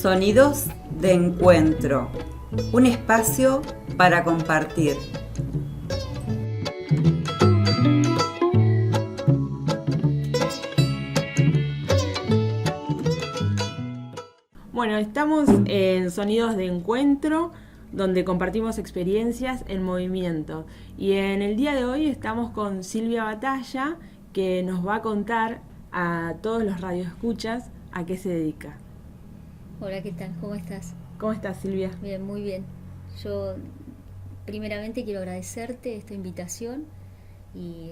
Sonidos de encuentro, un espacio para compartir. Bueno, estamos en Sonidos de Encuentro, donde compartimos experiencias en movimiento. Y en el día de hoy estamos con Silvia Batalla, que nos va a contar a todos los radioescuchas a qué se dedica. Hola, ¿qué tal? ¿Cómo estás? ¿Cómo estás, Silvia? Bien, muy bien. Yo primeramente quiero agradecerte esta invitación y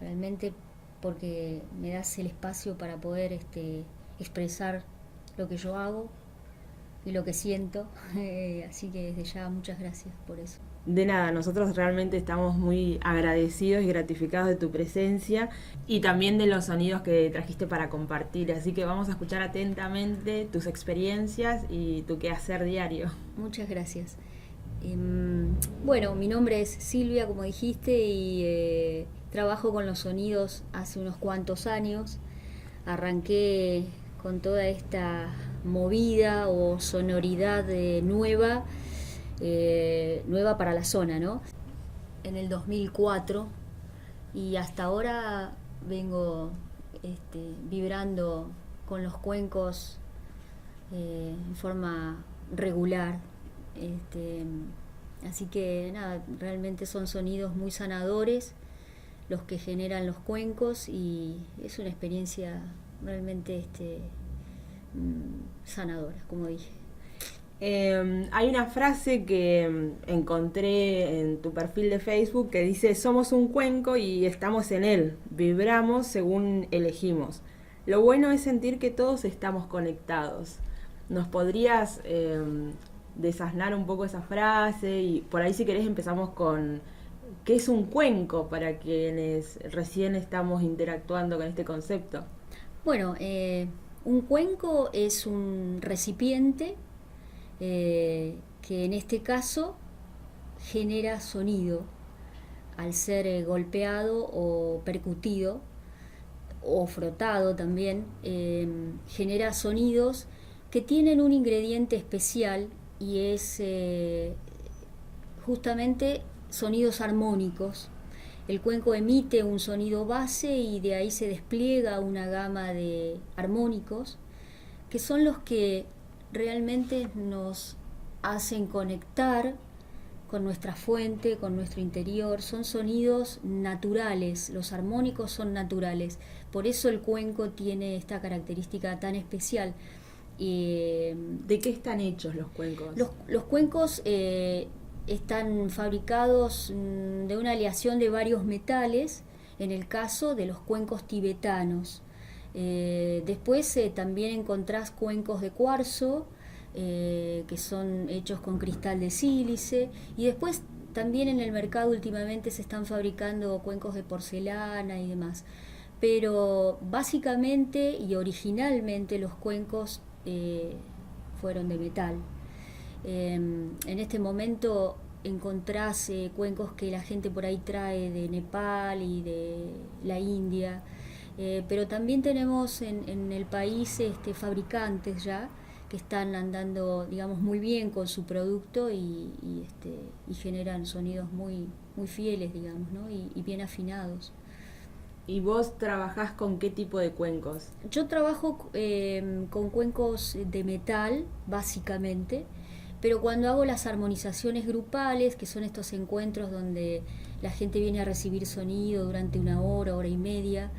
realmente porque me das el espacio para poder expresar lo que yo hago y lo que siento. Así que desde ya muchas gracias por eso. De nada, nosotros realmente estamos muy agradecidos y gratificados de tu presencia y también de los sonidos que trajiste para compartir. Así que vamos a escuchar atentamente tus experiencias y tu quehacer diario. Muchas gracias. Bueno, mi nombre es Silvia, como dijiste, y trabajo con los sonidos hace unos cuantos años. Arranqué con toda esta movida o sonoridad nueva para la zona, ¿no? En el 2004, y hasta ahora vengo vibrando con los cuencos en forma regular. Así que nada, realmente son sonidos muy sanadores los que generan los cuencos y es una experiencia realmente sanadora, como dije. Hay una frase que encontré en tu perfil de Facebook que dice: somos un cuenco y estamos en él, vibramos según elegimos. Lo bueno es sentir que todos estamos conectados. ¿Nos podrías desasnar un poco esa frase? Y por ahí, si querés, empezamos con qué es un cuenco para quienes recién estamos interactuando con este concepto. Bueno, un cuenco es un recipiente que en este caso genera sonido al ser golpeado o percutido o frotado también. Genera sonidos que tienen un ingrediente especial y es justamente sonidos armónicos. El cuenco emite un sonido base y de ahí se despliega una gama de armónicos que son los que realmente nos hacen conectar con nuestra fuente, con nuestro interior. Son sonidos naturales, los armónicos son naturales. Por eso el cuenco tiene esta característica tan especial. ¿De qué están hechos los cuencos? Los cuencos están fabricados de una aleación de varios metales, en el caso de los cuencos tibetanos. Después también encontrás cuencos de cuarzo, que son hechos con cristal de sílice, y después también en el mercado últimamente se están fabricando cuencos de porcelana y demás. Pero básicamente y originalmente los cuencos fueron de metal. En este momento encontrás cuencos que la gente por ahí trae de Nepal y de la India, pero también tenemos en el país fabricantes ya que están andando, digamos, muy bien con su producto y generan sonidos muy, muy fieles, digamos, ¿no? y bien afinados. ¿Y vos trabajás con qué tipo de cuencos? Yo trabajo con cuencos de metal, básicamente, pero cuando hago las armonizaciones grupales, que son estos encuentros donde la gente viene a recibir sonido durante una hora, hora y media,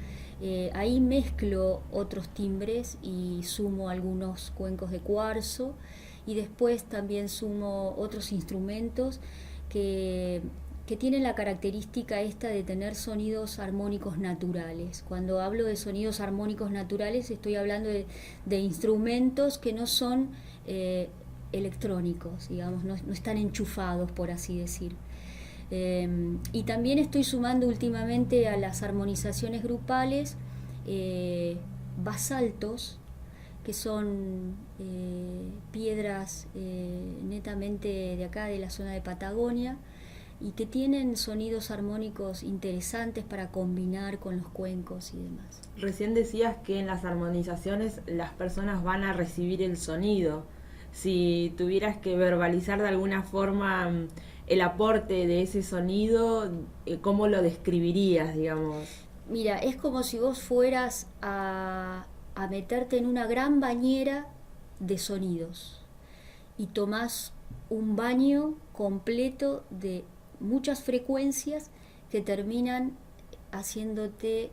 ahí mezclo otros timbres y sumo algunos cuencos de cuarzo y después también sumo otros instrumentos que tienen la característica esta de tener sonidos armónicos naturales. Cuando hablo de sonidos armónicos naturales estoy hablando de instrumentos que no son electrónicos, digamos, no están enchufados, por así decir. Y también estoy sumando últimamente a las armonizaciones grupales basaltos, que son piedras netamente de acá, de la zona de Patagonia, y que tienen sonidos armónicos interesantes para combinar con los cuencos y demás. Recién decías que en las armonizaciones las personas van a recibir el sonido. Si tuvieras que verbalizar de alguna forma el aporte de ese sonido, ¿cómo lo describirías, digamos? Mira, es como si vos fueras a meterte en una gran bañera de sonidos y tomás un baño completo de muchas frecuencias que terminan haciéndote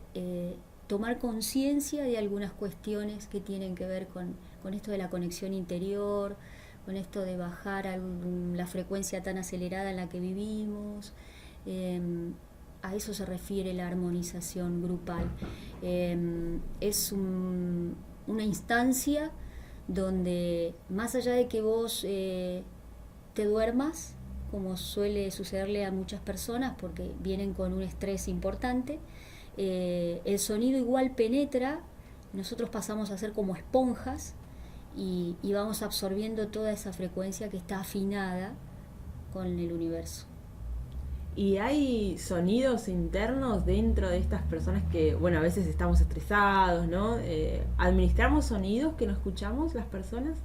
tomar conciencia de algunas cuestiones que tienen que ver con esto de la conexión interior, con esto de bajar la frecuencia tan acelerada en la que vivimos. A eso se refiere la armonización grupal. Es una instancia donde, más allá de que vos te duermas, como suele sucederle a muchas personas porque vienen con un estrés importante, el sonido igual penetra, nosotros pasamos a ser como esponjas y vamos absorbiendo toda esa frecuencia que está afinada con el universo. ¿Y hay sonidos internos dentro de estas personas que, bueno, a veces estamos estresados, ¿no? ¿Administramos sonidos que no escuchamos las personas?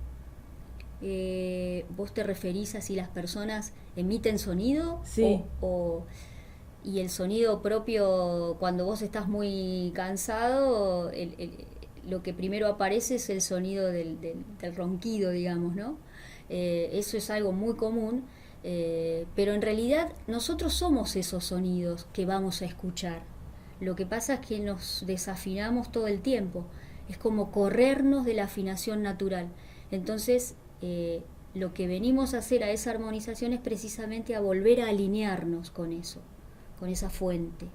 ¿Vos te referís a si las personas emiten sonido? Sí. Y el sonido propio, cuando vos estás muy cansado, lo que primero aparece es el sonido del ronquido, digamos, ¿no? Eso es algo muy común, pero en realidad nosotros somos esos sonidos que vamos a escuchar. Lo que pasa es que nos desafinamos todo el tiempo, es como corrernos de la afinación natural. Entonces, lo que venimos a hacer a esa armonización es precisamente a volver a alinearnos con eso, con esa fuente.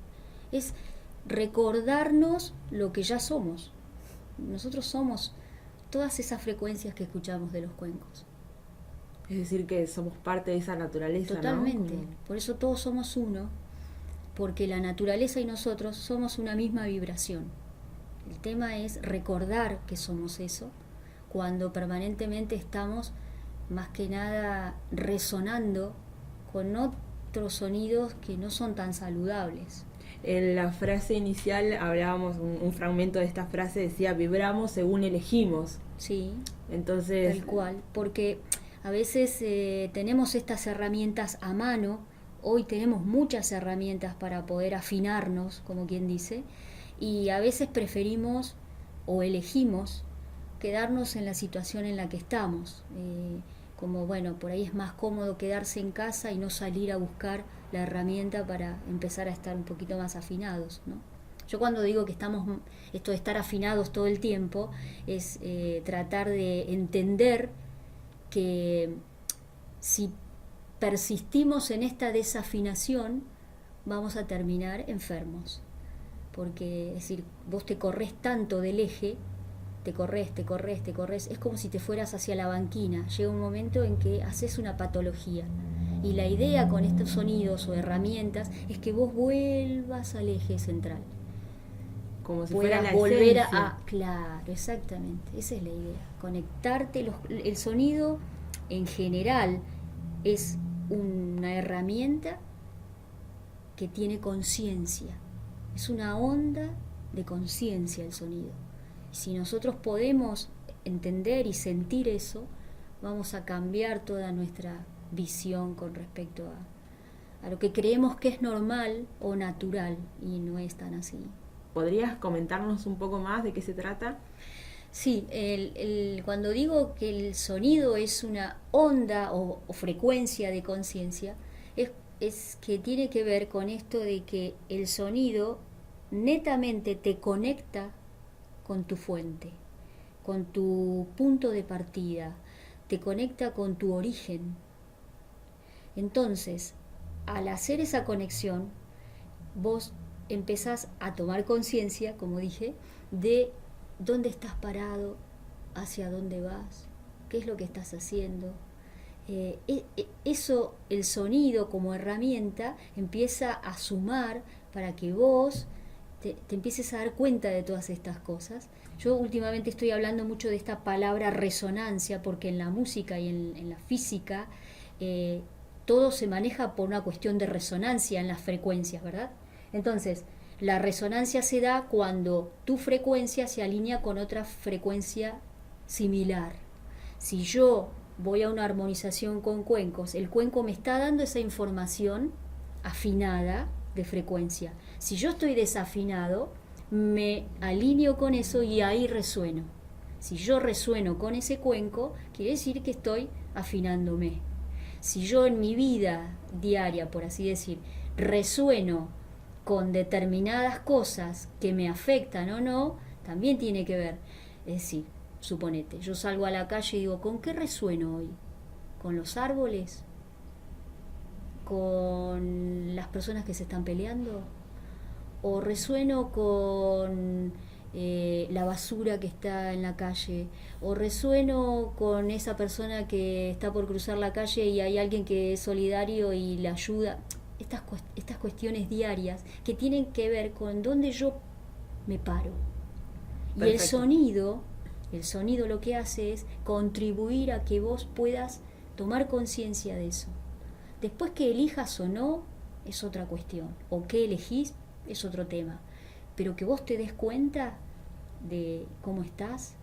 Es recordarnos lo que ya somos. Nosotros somos todas esas frecuencias que escuchamos de los cuencos. Es decir, que somos parte de esa naturaleza, Totalmente. ¿no? Por eso todos somos uno, porque la naturaleza y nosotros somos una misma vibración. El tema es recordar que somos eso cuando permanentemente estamos más que nada resonando con otros sonidos que no son tan saludables. En la frase inicial hablábamos, un fragmento de esta frase decía, vibramos según elegimos. Sí, entonces tal cual, porque a veces tenemos estas herramientas a mano, hoy tenemos muchas herramientas para poder afinarnos, como quien dice, y a veces preferimos o elegimos quedarnos en la situación en la que estamos, como bueno, por ahí es más cómodo quedarse en casa y no salir a buscar la herramienta para empezar a estar un poquito más afinados, ¿no? Yo cuando digo que estamos, esto de estar afinados todo el tiempo, es tratar de entender que si persistimos en esta desafinación, vamos a terminar enfermos. Porque, es decir, vos te corres tanto del eje, te corres, es como si te fueras hacia la banquina. Llega un momento en que haces una patología. Y la idea con estos sonidos o herramientas es que vos vuelvas al eje central. Como si fuera la volver esencia. Claro, exactamente, esa es la idea. Conectarte, el sonido en general es una herramienta que tiene conciencia. Es una onda de conciencia el sonido. Si nosotros podemos entender y sentir eso, vamos a cambiar toda nuestra visión con respecto a lo que creemos que es normal o natural, y no es tan así. ¿Podrías comentarnos un poco más de qué se trata? Sí, cuando digo que el sonido es una onda o frecuencia de conciencia, es que tiene que ver con esto de que el sonido netamente te conecta con tu fuente, con tu punto de partida, te conecta con tu origen. Entonces, al hacer esa conexión, vos empezás a tomar conciencia, como dije, de dónde estás parado, hacia dónde vas, qué es lo que estás haciendo. Eso, el sonido como herramienta, empieza a sumar para que vos te empieces a dar cuenta de todas estas cosas. Yo últimamente estoy hablando mucho de esta palabra resonancia, porque en la música y en la física todo se maneja por una cuestión de resonancia en las frecuencias, ¿verdad? Entonces, la resonancia se da cuando tu frecuencia se alinea con otra frecuencia similar. Si yo voy a una armonización con cuencos, el cuenco me está dando esa información afinada de frecuencia. Si yo estoy desafinado, me alineo con eso y ahí resueno. Si yo resueno con ese cuenco, quiere decir que estoy afinándome. Si yo en mi vida diaria, por así decir, resueno con determinadas cosas que me afectan o no, también tiene que ver. Es decir, suponete, yo salgo a la calle y digo, ¿con qué resueno hoy? ¿Con los árboles? ¿Con las personas que se están peleando? ¿O resueno con la basura que está en la calle? ¿O resueno con esa persona que está por cruzar la calle y hay alguien que es solidario y le ayuda? Estas cuestiones diarias que tienen que ver con dónde yo me paro. Perfecto. Y el sonido lo que hace es contribuir a que vos puedas tomar conciencia de eso. Después que elijas o no, es otra cuestión. O que elegís, es otro tema. Pero que vos te des cuenta de cómo estás,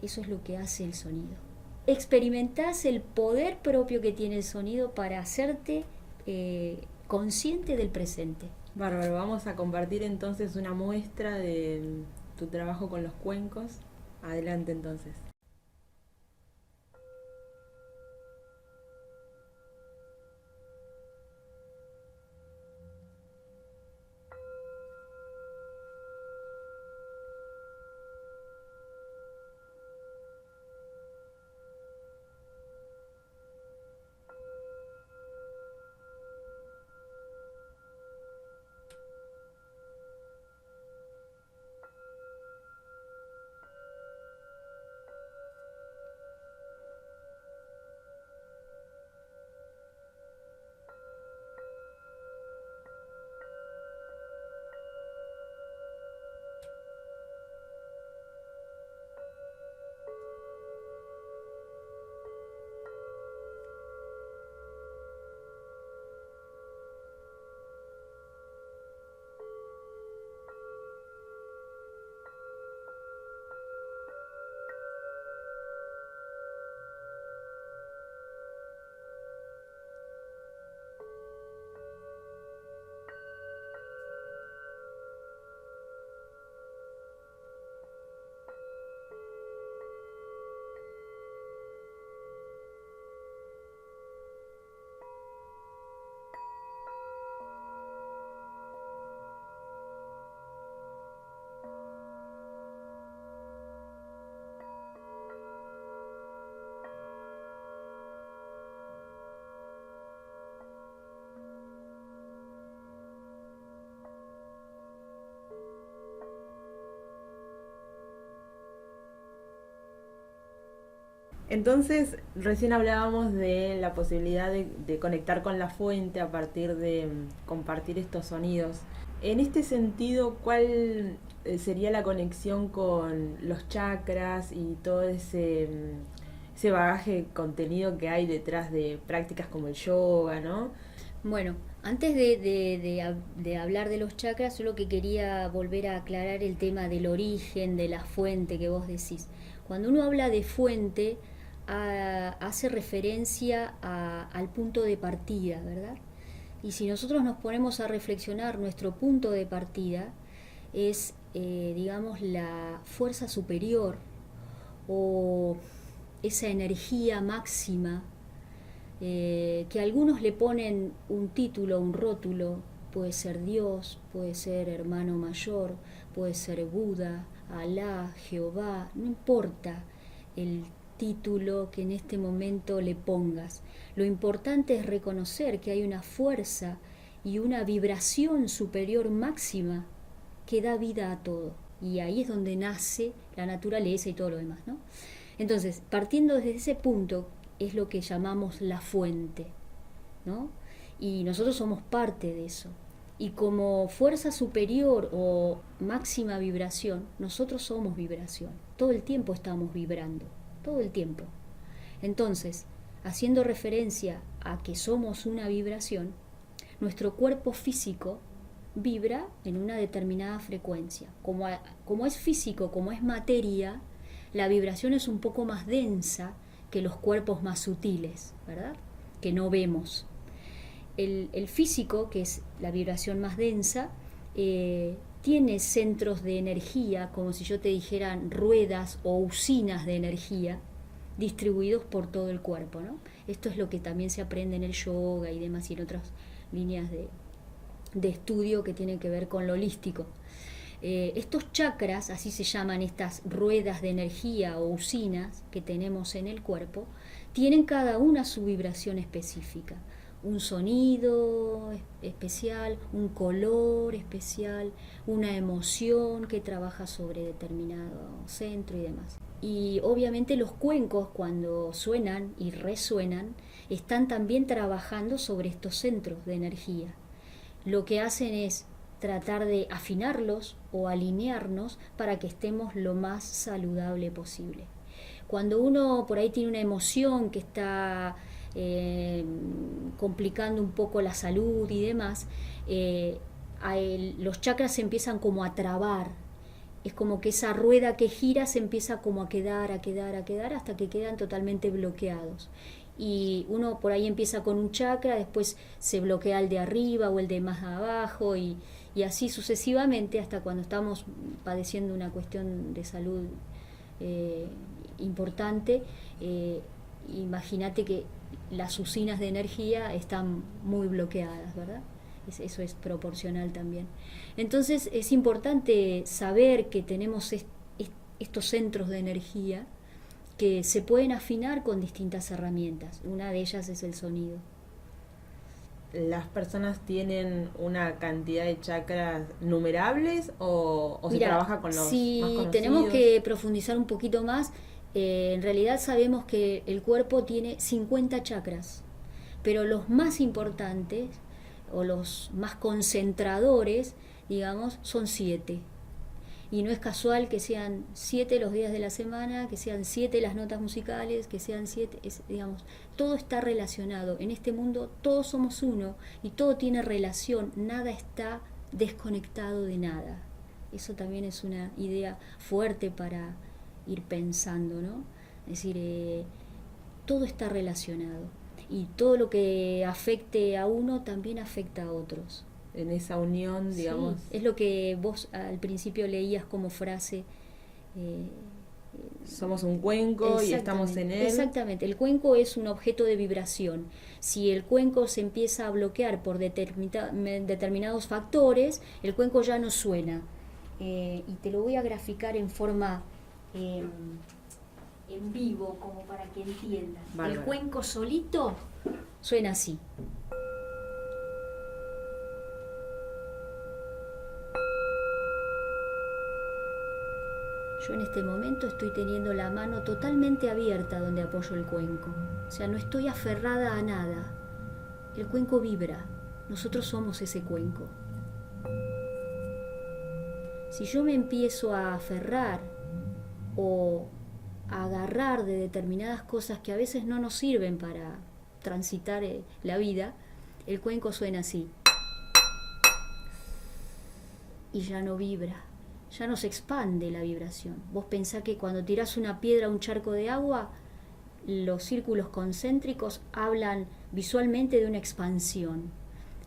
eso es lo que hace el sonido. Experimentás el poder propio que tiene el sonido para hacerte consciente del presente. Bárbaro, vamos a compartir entonces una muestra de tu trabajo con los cuencos. Adelante entonces. Entonces, recién hablábamos de la posibilidad de conectar con la fuente a partir de compartir estos sonidos. En este sentido, ¿cuál sería la conexión con los chakras y todo ese bagaje de contenido que hay detrás de prácticas como el yoga, ¿no? Bueno, antes de hablar de los chakras, yo lo que quería volver a aclarar el tema del origen, de la fuente que vos decís. Cuando uno habla de fuente, hace referencia al punto de partida, ¿verdad? Y si nosotros nos ponemos a reflexionar, nuestro punto de partida es, digamos, la fuerza superior o esa energía máxima, que algunos le ponen un título, un rótulo, puede ser Dios, puede ser hermano mayor, puede ser Buda, Alá, Jehová, no importa el título que en este momento le pongas. Lo importante es reconocer que hay una fuerza y una vibración superior máxima que da vida a todo. Y ahí es donde nace la naturaleza y todo lo demás, ¿no? Entonces, partiendo desde ese punto, es lo que llamamos la fuente, ¿no? Y nosotros somos parte de eso. Y como fuerza superior o máxima vibración, nosotros somos vibración. Todo el tiempo estamos vibrando, todo el tiempo. Entonces, haciendo referencia a que somos una vibración, nuestro cuerpo físico vibra en una determinada frecuencia. Como es físico, como es materia, la vibración es un poco más densa que los cuerpos más sutiles, ¿verdad? Que no vemos. El físico, que es la vibración más densa, tiene centros de energía, como si yo te dijeran ruedas o usinas de energía, distribuidos por todo el cuerpo, ¿no? Esto es lo que también se aprende en el yoga y demás, y en otras líneas de estudio que tienen que ver con lo holístico. Estos chakras, así se llaman estas ruedas de energía o usinas que tenemos en el cuerpo, tienen cada una su vibración específica. Un sonido especial, un color especial, una emoción que trabaja sobre determinado centro y demás. Y obviamente los cuencos, cuando suenan y resuenan, están también trabajando sobre estos centros de energía. Lo que hacen es tratar de afinarlos o alinearnos para que estemos lo más saludable posible. Cuando uno por ahí tiene una emoción que está complicando un poco la salud y demás, los chakras se empiezan como a trabar. Es como que esa rueda que gira se empieza como a quedar hasta que quedan totalmente bloqueados. Y uno por ahí empieza con un chakra, después se bloquea el de arriba o el de más abajo y así sucesivamente hasta cuando estamos padeciendo una cuestión de salud importante. Imagínate que las usinas de energía están muy bloqueadas, ¿verdad? Eso es proporcional también. Entonces es importante saber que tenemos estos centros de energía que se pueden afinar con distintas herramientas. Una de ellas es el sonido. ¿Las personas tienen una cantidad de chakras numerables o Mira, se trabaja con los más conocidos? Si tenemos que profundizar un poquito más, en realidad sabemos que el cuerpo tiene 50 chakras, pero los más importantes o los más concentradores, digamos, son 7. Y no es casual que sean 7 los días de la semana, que sean 7 las notas musicales, que sean 7, digamos, todo está relacionado. En este mundo todos somos uno y todo tiene relación, nada está desconectado de nada. Eso también es una idea fuerte para ir pensando, ¿no? Es decir, todo está relacionado y todo lo que afecte a uno también afecta a otros. En esa unión, digamos. Sí, es lo que vos al principio leías como frase. Somos un cuenco y estamos en él. Exactamente, el cuenco es un objeto de vibración. Si el cuenco se empieza a bloquear por determinados factores, el cuenco ya no suena. Y te lo voy a graficar en forma en vivo, como para que entiendas. Bárbaro. El cuenco solito suena así. Yo en este momento estoy teniendo la mano totalmente abierta donde apoyo el cuenco. O sea, no estoy aferrada a nada. El cuenco vibra. Nosotros somos ese cuenco. Si yo me empiezo a aferrar o a agarrar de determinadas cosas que a veces no nos sirven para transitar la vida, el cuenco suena así. Y ya no vibra. Ya no se expande la vibración. Vos pensás que cuando tirás una piedra a un charco de agua, los círculos concéntricos hablan visualmente de una expansión.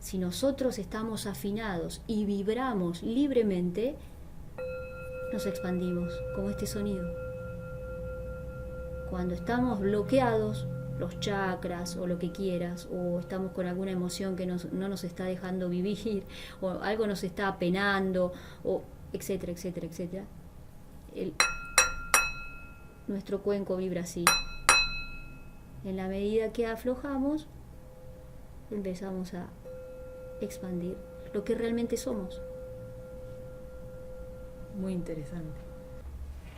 Si nosotros estamos afinados y vibramos libremente, nos expandimos, como este sonido. Cuando estamos bloqueados, los chakras o lo que quieras, o estamos con alguna emoción que no nos está dejando vivir, o algo nos está apenando, o etcétera, etcétera, etcétera. Nuestro cuenco vibra así. En la medida que aflojamos, empezamos a expandir lo que realmente somos. Muy interesante.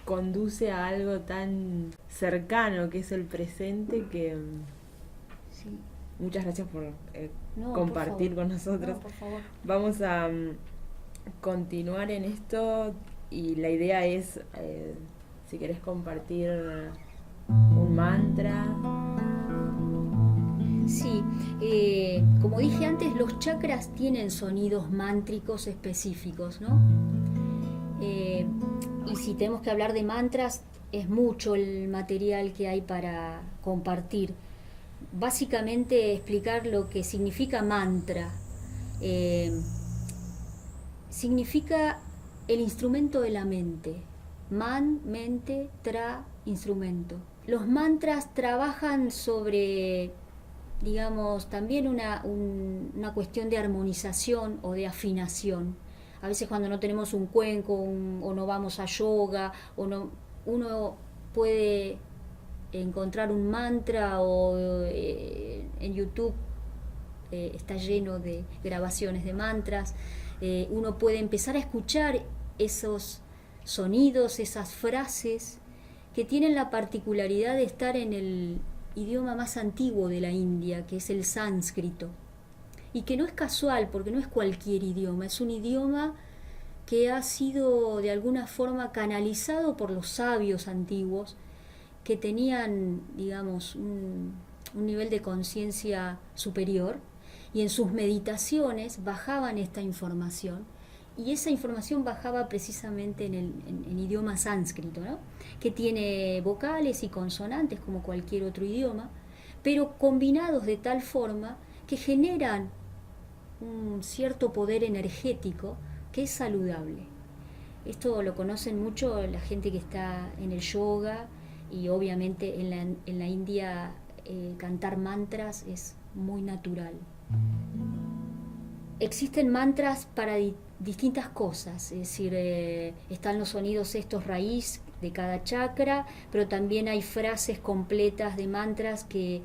Conduce a algo tan cercano que es el presente que... Sí. Muchas gracias por No, compartir por favor. con nosotros. No, por favor. Vamos a continuar en esto y la idea es, si querés compartir un mantra Sí, como dije antes, los chakras tienen sonidos mántricos específicos, ¿no? Y si tenemos que hablar de mantras, es mucho el material que hay para compartir. Básicamente explicar lo que significa mantra. Significa el instrumento de la mente. Man, mente, tra, instrumento. Los mantras trabajan sobre, digamos, también una cuestión de armonización o de afinación. A veces cuando no tenemos un cuenco o no vamos a yoga, uno puede encontrar un mantra o en YouTube está lleno de grabaciones de mantras. Uno puede empezar a escuchar esos sonidos, esas frases que tienen la particularidad de estar en el idioma más antiguo de la India, que es el sánscrito. Y que no es casual, porque no es cualquier idioma, es un idioma que ha sido de alguna forma canalizado por los sabios antiguos, que tenían, digamos, un nivel de conciencia superior, y en sus meditaciones bajaban esta información, y esa información bajaba precisamente en idioma sánscrito, ¿no? Que tiene vocales y consonantes como cualquier otro idioma, pero combinados de tal forma que generan un cierto poder energético que es saludable. Esto lo conocen mucho la gente que está en el yoga, y obviamente en la India cantar mantras es muy natural. Existen mantras para distintas cosas, es decir, están los sonidos estos raíz de cada chakra, pero también hay frases completas de mantras que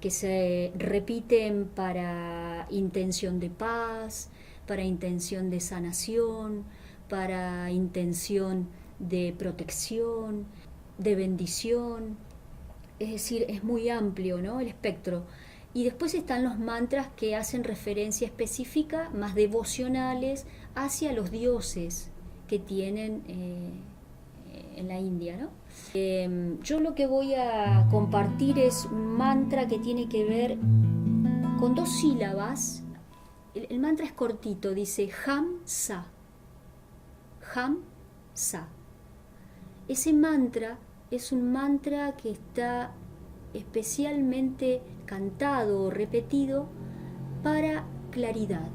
se repiten para intención de paz, para intención de sanación, para intención de protección, de bendición. Es decir, es muy amplio, ¿no?, el espectro. Y después están los mantras que hacen referencia específica, más devocionales, hacia los dioses que tienen en la India, ¿no? Yo lo que voy a compartir es un mantra que tiene que ver con 2 sílabas. El mantra es cortito, dice Ham-sa. Ham-sa. Ese mantra es un mantra que está especialmente cantado o repetido para claridad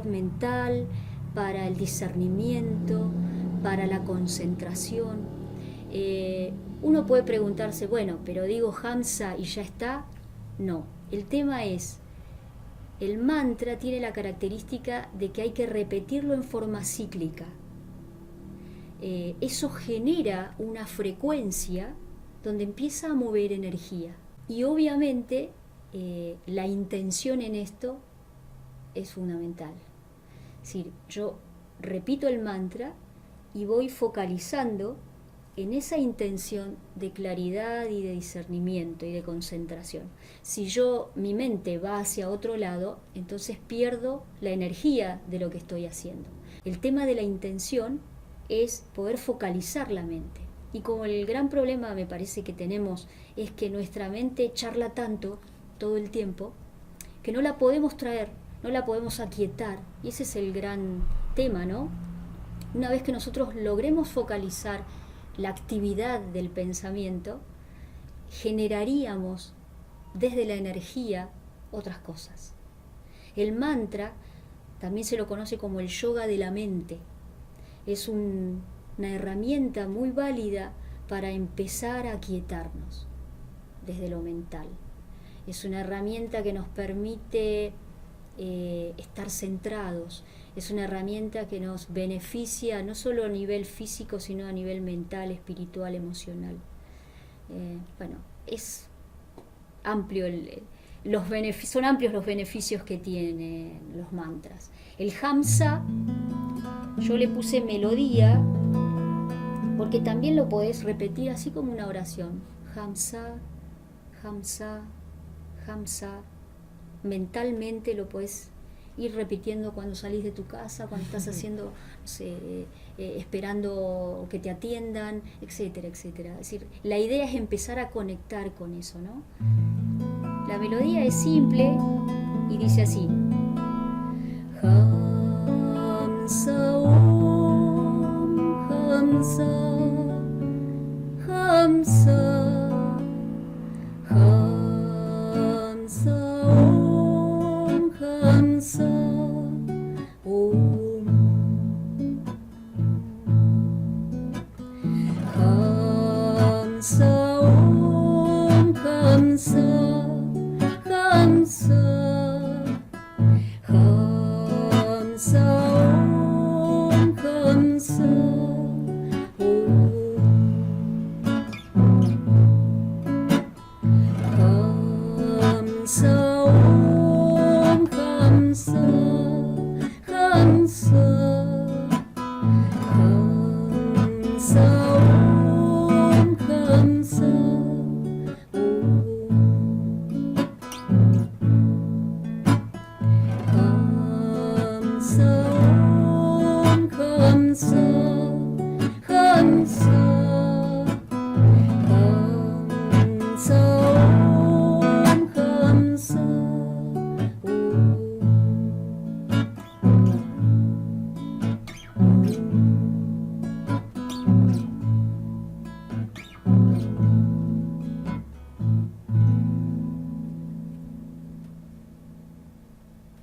mental, para el discernimiento, para la concentración. Uno puede preguntarse, bueno, pero digo Hamsa y ya está. No, el tema es, el mantra tiene la característica de que hay que repetirlo en forma cíclica. Eso genera una frecuencia donde empieza a mover energía. Y obviamente la intención en esto es fundamental. Es decir, yo repito el mantra y voy focalizando en esa intención de claridad y de discernimiento y de concentración. Si mi mente va hacia otro lado, entonces pierdo la energía de lo que estoy haciendo. El tema de la intención es poder focalizar la mente. Y como el gran problema me parece que tenemos es que nuestra mente charla tanto todo el tiempo que no la podemos traer, no la podemos aquietar. Y ese es el gran tema, ¿no? Una vez que nosotros logremos focalizar la actividad del pensamiento, generaríamos desde la energía otras cosas. El mantra también se lo conoce como el yoga de la mente. Es una herramienta muy válida para empezar a aquietarnos desde lo mental. Es una herramienta que nos permite estar centrados. Es una herramienta que nos beneficia no solo a nivel físico, sino a nivel mental, espiritual, emocional. Es amplio son amplios los beneficios que tienen los mantras. El Hamsa, yo le puse melodía, porque también lo podés repetir así como una oración. Hamsa, Hamsa, Hamsa. Mentalmente lo podés ir repitiendo cuando salís de tu casa, cuando estás haciendo, no sé, esperando que te atiendan, etcétera, etcétera. Es decir, la idea es empezar a conectar con eso, ¿no? La melodía es simple y dice así. Hamsa Om, Hamsa, Hamsa, Hamsa Om, Hamsa Om, Hamsa Om, Hamsa, Hamsa, Hamsa Om, Hamsa Om, Hamsa Om, Hamsa, Hamsa, Hamsa Om, Hamsa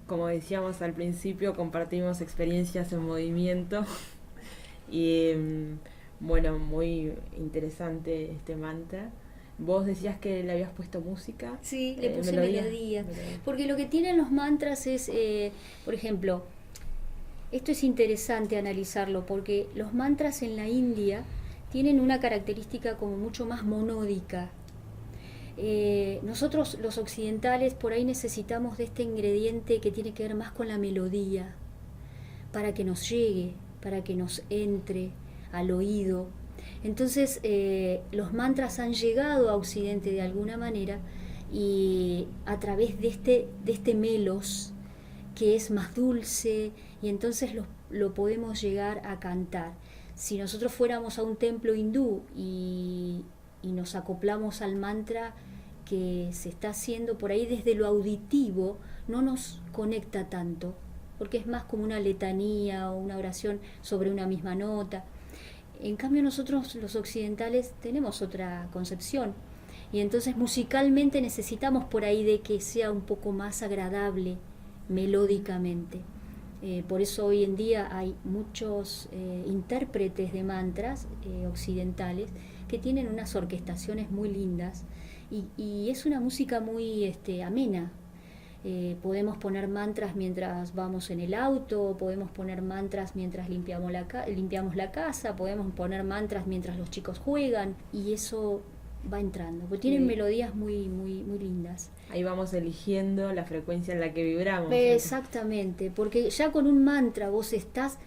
Como decíamos al principio, compartimos experiencias en movimiento y bueno, muy interesante este mantra. Vos decías que le habías puesto música. Sí, le puse melodía. Porque lo que tienen los mantras es, por ejemplo, esto es interesante analizarlo, porque los mantras en la India tienen una característica como mucho más monódica. Nosotros los occidentales por ahí necesitamos de este ingrediente que tiene que ver más con la melodía, para que nos llegue, para que nos entre al oído. Entonces los mantras han llegado a Occidente de alguna manera y a través de este melos que es más dulce, y entonces lo podemos llegar a cantar. Si nosotros fuéramos a un templo hindú y nos acoplamos al mantra que se está haciendo por ahí desde lo auditivo, no nos conecta tanto, porque es más como una letanía o una oración sobre una misma nota. En cambio nosotros los occidentales tenemos otra concepción, y entonces musicalmente necesitamos por ahí de que sea un poco más agradable melódicamente. Por eso hoy en día hay muchos intérpretes de mantras occidentales que tienen unas orquestaciones muy lindas, y es una música muy amena. Podemos poner mantras mientras vamos en el auto, podemos poner mantras mientras limpiamos la casa, podemos poner mantras mientras los chicos juegan, y eso va entrando, porque tienen melodías muy, muy, muy lindas. Ahí vamos eligiendo la frecuencia en la que vibramos. Exactamente, porque ya con un mantra vos estás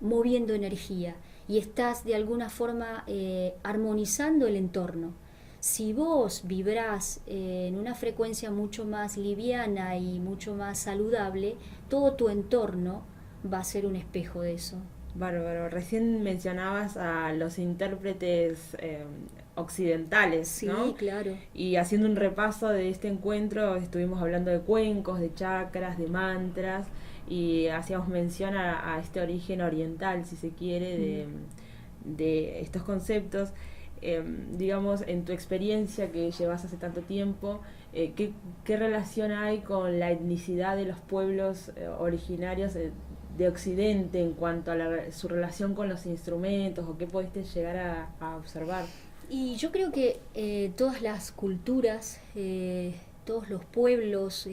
moviendo energía y estás de alguna forma armonizando el entorno. Si vos vibrás en una frecuencia mucho más liviana y mucho más saludable, todo tu entorno va a ser un espejo de eso. Bárbaro. Recién mencionabas a los intérpretes occidentales, ¿no? Sí, claro. Y haciendo un repaso de este encuentro, estuvimos hablando de cuencos, de chakras, de mantras, y hacíamos mención a este origen oriental, si se quiere, de estos conceptos. Digamos, en tu experiencia que llevas hace tanto tiempo, ¿qué relación hay con la etnicidad de los pueblos originarios de Occidente en cuanto a su relación con los instrumentos, o qué pudiste llegar a observar? Y yo creo que todas las culturas, todos los pueblos,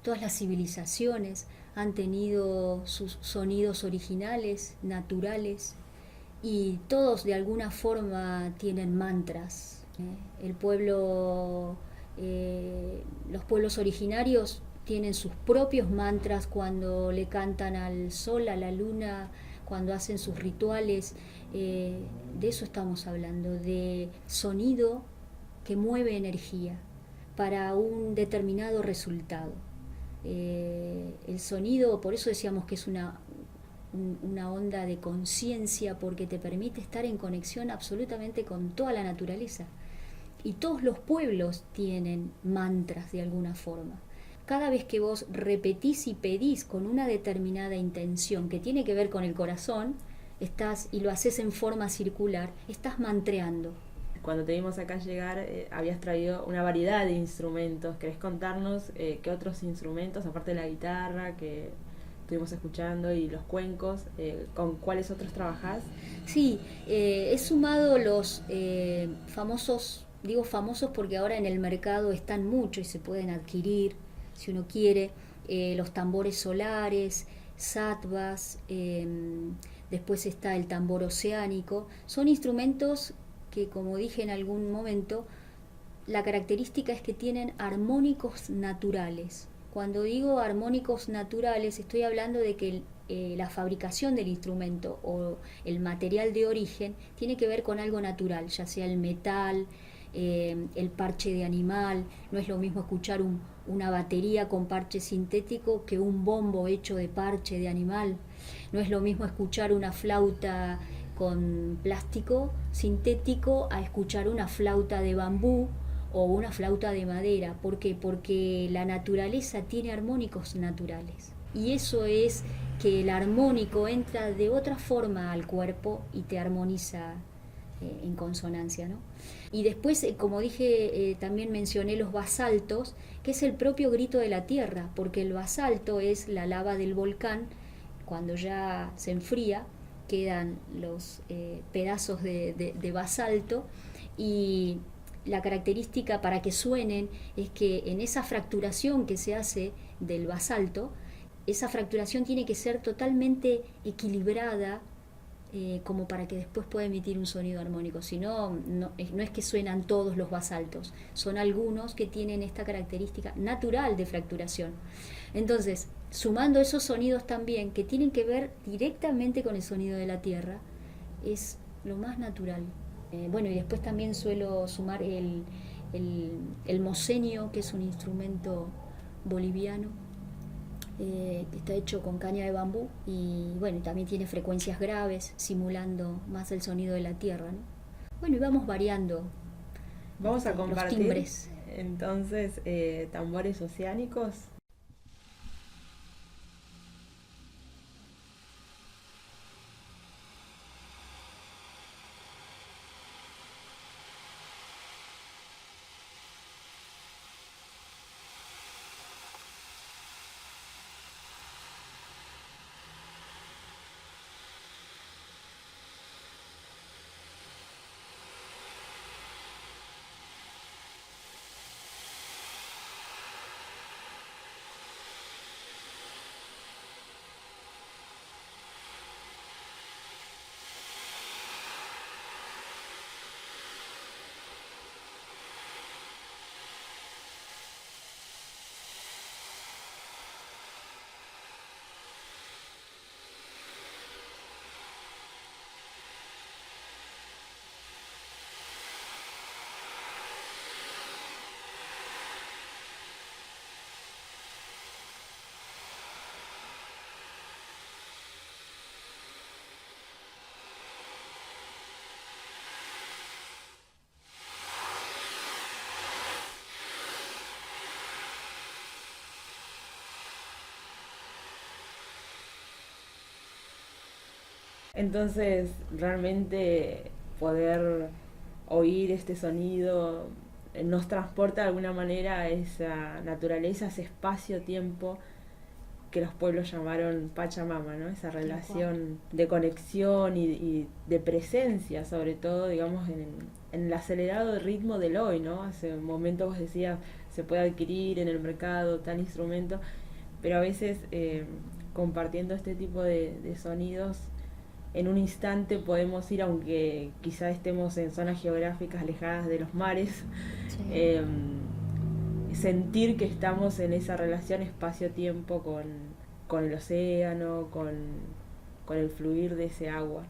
todas las civilizaciones han tenido sus sonidos originales, naturales, y todos de alguna forma tienen mantras. Los pueblos originarios tienen sus propios mantras cuando le cantan al sol, a la luna, cuando hacen sus rituales. De eso estamos hablando, de sonido que mueve energía para un determinado resultado. El sonido, por eso decíamos que es una onda de conciencia, porque te permite estar en conexión absolutamente con toda la naturaleza. Y todos los pueblos tienen mantras de alguna forma. Cada vez que vos repetís y pedís con una determinada intención que tiene que ver con el corazón, y lo haces en forma circular, estás mantreando. Cuando te vimos acá llegar, habías traído una variedad de instrumentos. ¿Querés contarnos qué otros instrumentos, aparte de la guitarra que estuvimos escuchando y los cuencos, con cuáles otros trabajás? Sí, he sumado los famosos, digo famosos porque ahora en el mercado están mucho y se pueden adquirir si uno quiere, los tambores solares, sattvas, después está el tambor oceánico. Son instrumentos que, como dije en algún momento, la característica es que tienen armónicos naturales. Cuando digo armónicos naturales, estoy hablando de que la fabricación del instrumento o el material de origen tiene que ver con algo natural, ya sea el metal, el parche de animal. No es lo mismo escuchar una batería con parche sintético que un bombo hecho de parche de animal. No es lo mismo escuchar una flauta con plástico sintético a escuchar una flauta de bambú o una flauta de madera. ¿Por qué? Porque la naturaleza tiene armónicos naturales. Y eso es que el armónico entra de otra forma al cuerpo y te armoniza en consonancia, ¿no? Y después, como dije, también mencioné los basaltos, que es el propio grito de la tierra, porque el basalto es la lava del volcán. Cuando ya se enfría, quedan los pedazos de basalto, y la característica para que suenen es que en esa fracturación que se hace del basalto, esa fracturación tiene que ser totalmente equilibrada, como para que después pueda emitir un sonido armónico. Si no, no es que suenan todos los basaltos, son algunos que tienen esta característica natural de fracturación. Entonces, sumando esos sonidos también que tienen que ver directamente con el sonido de la tierra, es lo más natural. Bueno, y después también suelo sumar el mosenio, que es un instrumento boliviano, que está hecho con caña de bambú, y bueno, también tiene frecuencias graves, simulando más el sonido de la tierra, ¿no? Bueno, y vamos variando. Vamos a compartir los timbres. Entonces tambores oceánicos. Entonces, realmente poder oír este sonido nos transporta de alguna manera a esa naturaleza, ese espacio-tiempo que los pueblos llamaron Pachamama, ¿no? Esa relación de conexión y de presencia, sobre todo, digamos, en el acelerado ritmo del hoy, ¿no? Hace un momento vos decías, se puede adquirir en el mercado tal instrumento, pero a veces compartiendo este tipo de sonidos, en un instante podemos ir, aunque quizá estemos en zonas geográficas alejadas de los mares, sí. Sentir que estamos en esa relación espacio-tiempo con el océano, con el fluir de ese agua.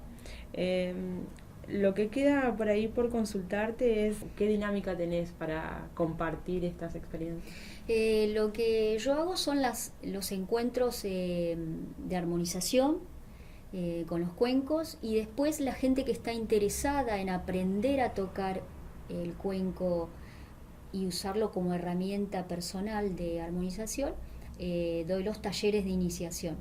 Lo que queda por ahí por consultarte es qué dinámica tenés para compartir estas experiencias. Lo que yo hago son los encuentros de armonización con los cuencos, y después la gente que está interesada en aprender a tocar el cuenco y usarlo como herramienta personal de armonización, doy los talleres de iniciación.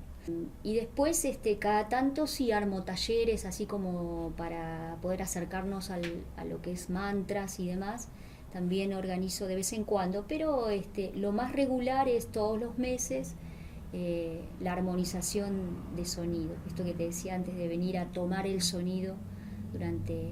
Y después cada tanto sí armo talleres así como para poder acercarnos a lo que es mantras y demás. También organizo de vez en cuando, pero lo más regular es todos los meses la armonización de sonido. Esto que te decía antes de venir a tomar el sonido durante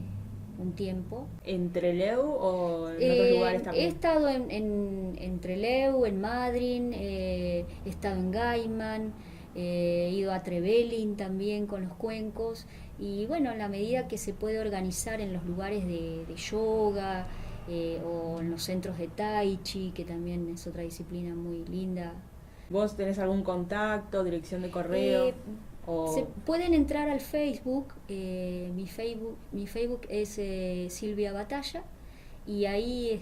un tiempo. ¿En Trelew o en otros lugares también? He estado en Trelew, en Madryn, he estado en Gaiman, he ido a Trevelin también con los cuencos, y bueno, en la medida que se puede organizar en los lugares de yoga o en los centros de Tai Chi, que también es otra disciplina muy linda. ¿Vos tenés algún contacto, dirección de correo? Se pueden entrar al Facebook, mi Facebook es Silvia Batalla, y ahí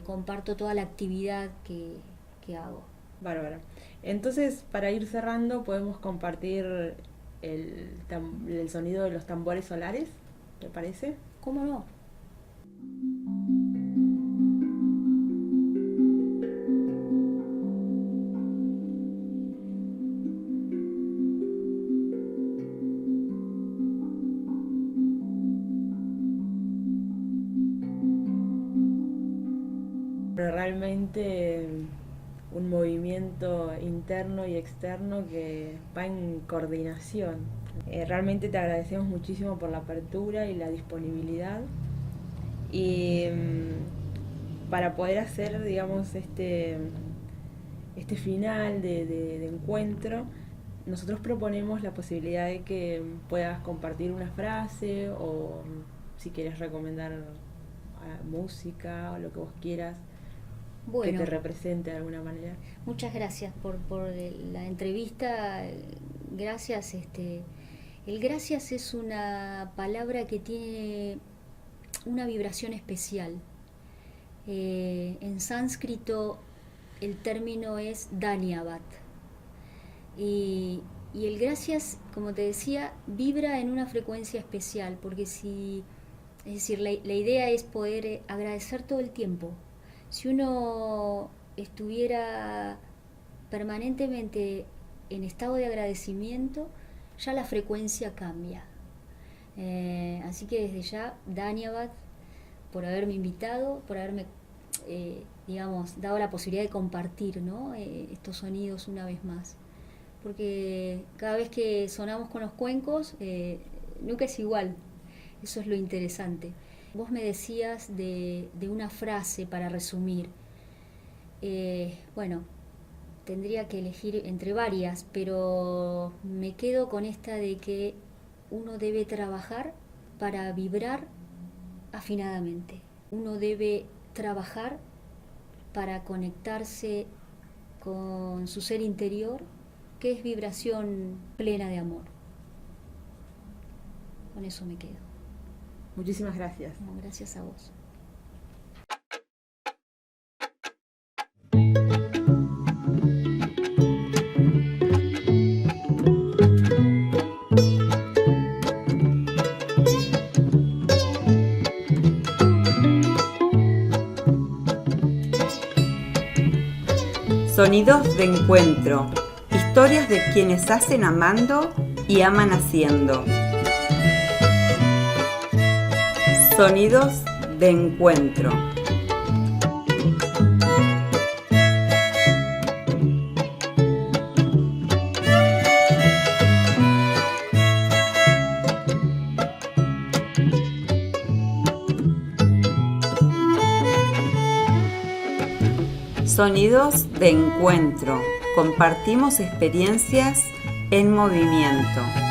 comparto toda la actividad que hago. Bárbara. Entonces, para ir cerrando, podemos compartir el sonido de los tambores solares, ¿te parece? ¿Cómo no? Pero realmente un movimiento interno y externo que va en coordinación. Realmente te agradecemos muchísimo por la apertura y la disponibilidad. Y para poder hacer, digamos, este final de encuentro, nosotros proponemos la posibilidad de que puedas compartir una frase o si quieres recomendar música o lo que vos quieras. Bueno, que te represente de alguna manera. Muchas gracias por la entrevista. Gracias. El gracias es una palabra que tiene una vibración especial. En sánscrito el término es Dhanyavad. Y el gracias, como te decía, vibra en una frecuencia especial, porque es decir, la idea es poder agradecer todo el tiempo. Si uno estuviera permanentemente en estado de agradecimiento, ya la frecuencia cambia. Así que desde ya, Dhanyavad, por haberme invitado, por haberme, dado la posibilidad de compartir, ¿no? Estos sonidos una vez más. Porque cada vez que sonamos con los cuencos, nunca es igual. Eso es lo interesante. Vos me decías de una frase para resumir. Bueno, tendría que elegir entre varias, pero me quedo con esta de que uno debe trabajar para vibrar afinadamente. Uno debe trabajar para conectarse con su ser interior, que es vibración plena de amor. Con eso me quedo. Muchísimas gracias. No, gracias a vos. Sonidos de encuentro. Historias de quienes hacen amando y aman haciendo. Sonidos de encuentro. Sonidos de encuentro. Compartimos experiencias en movimiento.